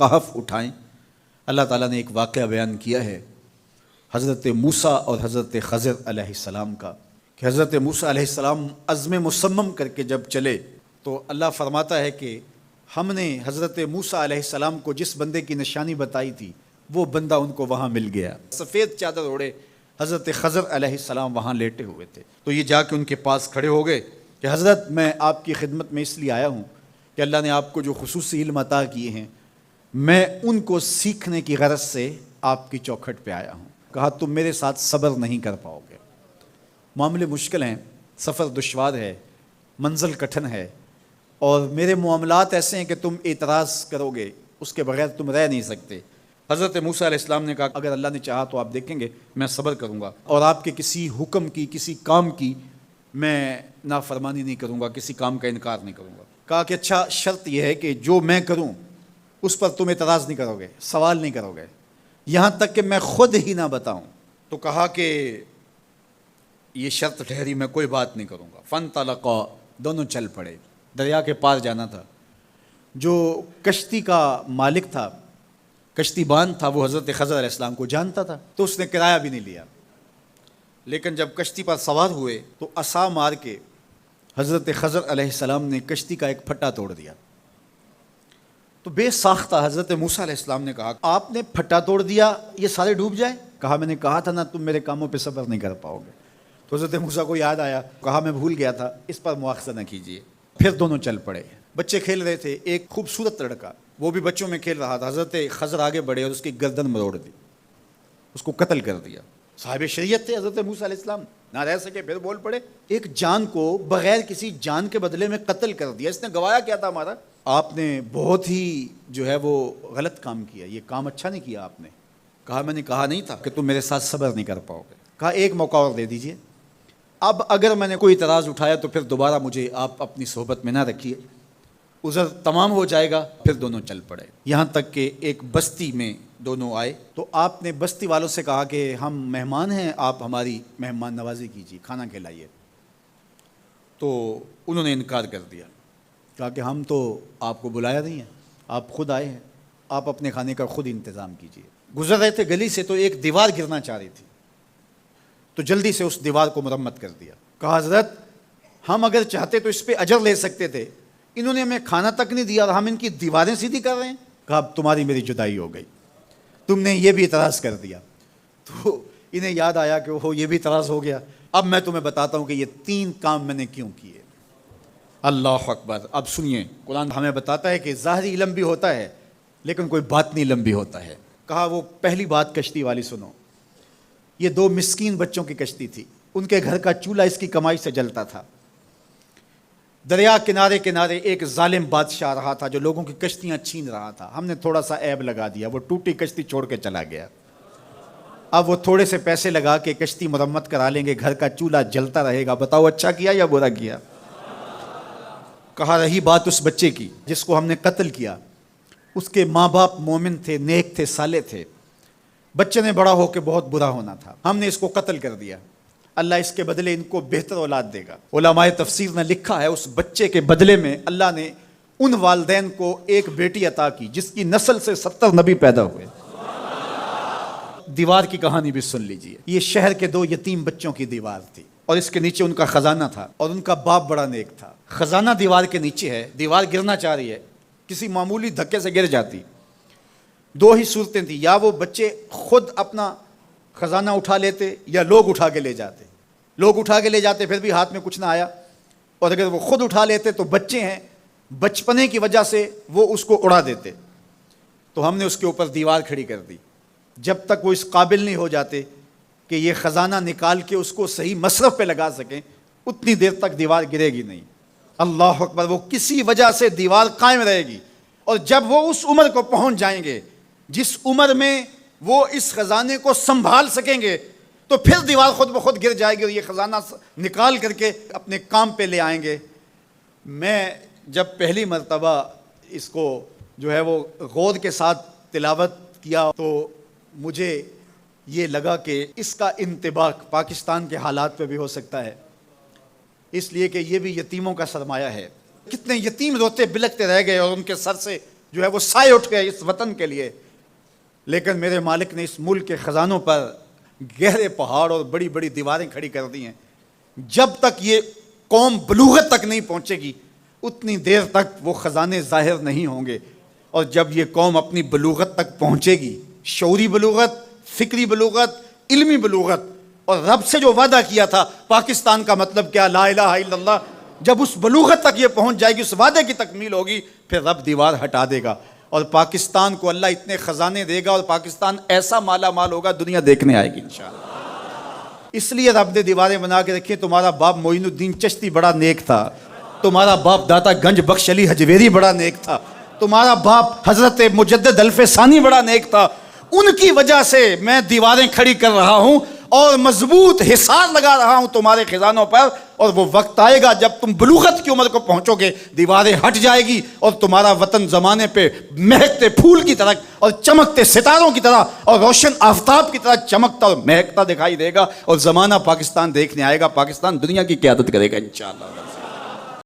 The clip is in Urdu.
کہف اٹھائیں۔ اللہ تعالیٰ نے ایک واقعہ بیان کیا ہے حضرت موسیٰ اور حضرت خضر علیہ السلام کا، کہ حضرت موسیٰ علیہ السلام عزم مصمم کر کے جب چلے تو اللہ فرماتا ہے کہ ہم نے حضرت موسیٰ علیہ السلام کو جس بندے کی نشانی بتائی تھی وہ بندہ ان کو وہاں مل گیا۔ سفید چادر اوڑے حضرت خضر علیہ السلام وہاں لیٹے ہوئے تھے، تو یہ جا کے ان کے پاس کھڑے ہو گئے کہ حضرت میں آپ کی خدمت میں اس لیے آیا ہوں کہ اللہ نے آپ کو جو خصوصی علم عطا کیے ہیں میں ان کو سیکھنے کی غرض سے آپ کی چوکھٹ پہ آیا ہوں۔ کہا تم میرے ساتھ صبر نہیں کر پاؤ گے، معاملے مشکل ہیں، سفر دشوار ہے، منزل کٹھن ہے، اور میرے معاملات ایسے ہیں کہ تم اعتراض کرو گے اس کے بغیر تم رہ نہیں سکتے۔ حضرت موسیٰ علیہ السلام نے کہا اگر اللہ نے چاہا تو آپ دیکھیں گے میں صبر کروں گا، اور آپ کے کسی حکم کی کسی کام کی میں نافرمانی نہیں کروں گا، کسی کام کا انکار نہیں کروں گا۔ کہا کہ اچھا شرط یہ ہے کہ جو میں کروں اس پر تم اعتراض نہیں کرو گے، سوال نہیں کرو گے، یہاں تک کہ میں خود ہی نہ بتاؤں۔ تو کہا کہ یہ شرط ٹھہری، میں کوئی بات نہیں کروں گا۔ فانطلقا، دونوں چل پڑے، دریا کے پار جانا تھا۔ جو کشتی کا مالک تھا، کشتی بان تھا، وہ حضرت خضر علیہ السلام کو جانتا تھا تو اس نے کرایہ بھی نہیں لیا، لیکن جب کشتی پر سوار ہوئے تو عصا مار کے حضرت خضر علیہ السلام نے کشتی کا ایک پھٹا توڑ دیا۔ تو بے ساختہ حضرت موسیٰ علیہ السلام نے کہا آپ نے پھٹا توڑ دیا، یہ سارے ڈوب جائیں؟ کہا میں نے کہا تھا نا تم میرے کاموں پہ صبر نہیں کر پاؤ گے۔ تو حضرت موسیٰ کو یاد آیا، کہا میں بھول گیا تھا، اس پر مواخذہ نہ کیجیے۔ پھر دونوں چل پڑے۔ بچے کھیل رہے تھے، ایک خوبصورت لڑکا وہ بھی بچوں میں کھیل رہا تھا۔ حضرت خضر آگے بڑھے اور اس کی گردن مروڑ دی، اس کو قتل کر دیا۔ صاحب شریعت تھے حضرت موسیٰ علیہ السلام، نہ رہ سکے، پھر بول پڑے ایک جان کو بغیر کسی جان کے بدلے میں قتل کر دیا، اس نے گوایا کیا تھا ہمارا؟ آپ نے بہت ہی جو ہے وہ غلط کام کیا، یہ کام اچھا نہیں کیا آپ نے۔ کہا میں نے کہا نہیں تھا کہ تم میرے ساتھ صبر نہیں کر پاؤ گے۔ کہا ایک موقع اور دے دیجئے، اب اگر میں نے کوئی اعتراض اٹھایا تو پھر دوبارہ مجھے آپ اپنی صحبت میں نہ رکھیے، عذر تمام ہو جائے گا۔ پھر دونوں چل پڑے، یہاں تک کہ ایک بستی میں دونوں آئے تو آپ نے بستی والوں سے کہا کہ ہم مہمان ہیں، آپ ہماری مہمان نوازی کیجیے، کھانا کھلائیے۔ تو انہوں نے انکار کر دیا، کہا کہ ہم تو آپ کو بلایا نہیں ہے، آپ خود آئے ہیں، آپ اپنے کھانے کا خود انتظام کیجیے۔ گزر رہے تھے گلی سے تو ایک دیوار گرنا چاہ رہی تھی، تو جلدی سے اس دیوار کو مرمت کر دیا۔ کہا حضرت ہم اگر چاہتے تو اس پہ اجر لے سکتے تھے، انہوں نے ہمیں کھانا تک نہیں دیا اور ہم ان کی دیواریں سیدھی کر رہے ہیں۔ کہا اب تمہاری میری جدائی ہو گئی، تم نے یہ بھی اعتراض کر دیا۔ تو انہیں یاد آیا کہ وہ یہ بھی اعتراض ہو گیا، اب میں تمہیں بتاتا ہوں کہ یہ 3 کام میں نے کیوں کیے۔ اللہ اکبر۔ اب سنیے، قرآن ہمیں بتاتا ہے کہ ظاہری علم بھی ہوتا ہے لیکن کوئی باطنی علم بھی ہوتا ہے۔ کہا وہ پہلی بات کشتی والی سنو، یہ 2 مسکین بچوں کی کشتی تھی، ان کے گھر کا چولہا اس کی کمائی سے جلتا تھا۔ دریا کنارے کنارے ایک ظالم بادشاہ رہا تھا جو لوگوں کی کشتیاں چھین رہا تھا، ہم نے تھوڑا سا عیب لگا دیا، وہ ٹوٹی کشتی چھوڑ کے چلا گیا۔ اب وہ تھوڑے سے پیسے لگا کے کشتی مرمت کرا لیں گے، گھر کا چولہا جلتا رہے گا، بتاؤ اچھا کیا یا برا کیا؟ کہا رہی بات اس بچے کی جس کو ہم نے قتل کیا، اس کے ماں باپ مومن تھے، نیک تھے، صالح تھے، بچے نے بڑا ہو کے بہت برا ہونا تھا، ہم نے اس کو قتل کر دیا، اللہ اس کے بدلے ان کو بہتر اولاد دے گا۔ علماء تفسیر نے لکھا ہے اس بچے کے بدلے میں اللہ نے ان والدین کو ایک بیٹی عطا کی جس کی نسل سے 70 نبی پیدا ہوئے۔ دیوار کی کہانی بھی سن لیجئے، یہ شہر کے 2 یتیم بچوں کی دیوار تھی اور اس کے نیچے ان کا خزانہ تھا اور ان کا باپ بڑا نیک تھا۔ خزانہ دیوار کے نیچے ہے، دیوار گرنا چاہ رہی ہے، کسی معمولی دھکے سے گر جاتی۔ 2 ہی صورتیں تھیں، یا وہ بچے خود اپنا خزانہ اٹھا لیتے یا لوگ اٹھا کے لے جاتے۔ لوگ اٹھا کے لے جاتے پھر بھی ہاتھ میں کچھ نہ آیا، اور اگر وہ خود اٹھا لیتے تو بچے ہیں، بچپنے کی وجہ سے وہ اس کو اڑا دیتے۔ تو ہم نے اس کے اوپر دیوار کھڑی کر دی، جب تک وہ اس قابل نہیں ہو جاتے کہ یہ خزانہ نکال کے اس کو صحیح مصرف پہ لگا سکیں، اتنی دیر تک دیوار گرے گی نہیں۔ اللہ اکبر۔ وہ کسی وجہ سے دیوار قائم رہے گی، اور جب وہ اس عمر کو پہنچ جائیں گے جس عمر میں وہ اس خزانے کو سنبھال سکیں گے تو پھر دیوار خود بخود گر جائے گی اور یہ خزانہ نکال کر کے اپنے کام پہ لے آئیں گے۔ میں جب پہلی مرتبہ اس کو جو ہے وہ غور کے ساتھ تلاوت کیا تو مجھے یہ لگا کہ اس کا انطباق پاکستان کے حالات پہ بھی ہو سکتا ہے، اس لیے کہ یہ بھی یتیموں کا سرمایہ ہے۔ کتنے یتیم روتے بلکتے رہ گئے اور ان کے سر سے جو ہے وہ سائے اٹھ گئے اس وطن کے لیے، لیکن میرے مالک نے اس ملک کے خزانوں پر گہرے پہاڑ اور بڑی بڑی دیواریں کھڑی کر دی ہیں۔ جب تک یہ قوم بلوغت تک نہیں پہنچے گی اتنی دیر تک وہ خزانے ظاہر نہیں ہوں گے، اور جب یہ قوم اپنی بلوغت تک پہنچے گی، شعوری بلوغت، فکری بلوغت، علمی بلوغت، اور رب سے جو وعدہ کیا تھا پاکستان کا مطلب کیا، لا الہ الا اللہ، جب اس بلوغت تک یہ پہنچ جائے گی، اس وعدے کی تکمیل ہوگی، پھر رب دیوار ہٹا دے گا اور پاکستان کو اللہ اتنے خزانے دے گا اور پاکستان ایسا مالا مال ہوگا دنیا دیکھنے آئے گی انشاءاللہ۔ اس لیے رب نے دیواریں بنا کے رکھی۔ تمہارا باپ معین الدین چشتی بڑا نیک تھا، تمہارا باپ داتا گنج بخش علی حجویری بڑا نیک تھا، تمہارا باپ حضرت مجدد الف ثانی بڑا نیک تھا، ان کی وجہ سے میں دیواریں کھڑی کر رہا ہوں اور مضبوط حصار لگا رہا ہوں تمہارے خزانوں پر، اور وہ وقت آئے گا جب تم بلوغت کی عمر کو پہنچو گے، دیواریں ہٹ جائے گی اور تمہارا وطن زمانے پہ مہکتے پھول کی طرح اور چمکتے ستاروں کی طرح اور روشن آفتاب کی طرح چمکتا اور مہکتا دکھائی دے گا، اور زمانہ پاکستان دیکھنے آئے گا، پاکستان دنیا کی قیادت کرے گا انشاءاللہ۔